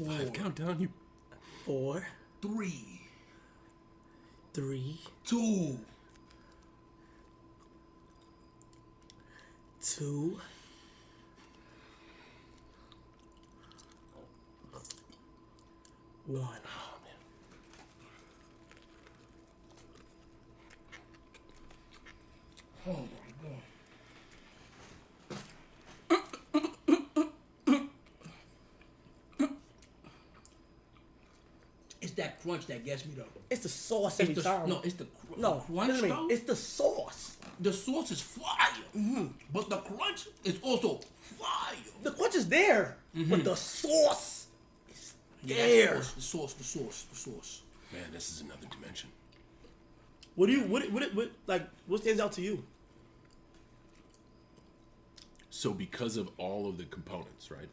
5 countdown. You 4, 3, 3, 2, 2, 1. oh my god. It's that crunch that gets me though. It's the sauce every time. No, it's the No, crunch listen to me. though. It's the sauce. The sauce is fire, but the crunch is also fire. The crunch is there, but the sauce is Yeah, there. that's the sauce. man, this is another dimension. What what stands out to you? So because of all of the components, right?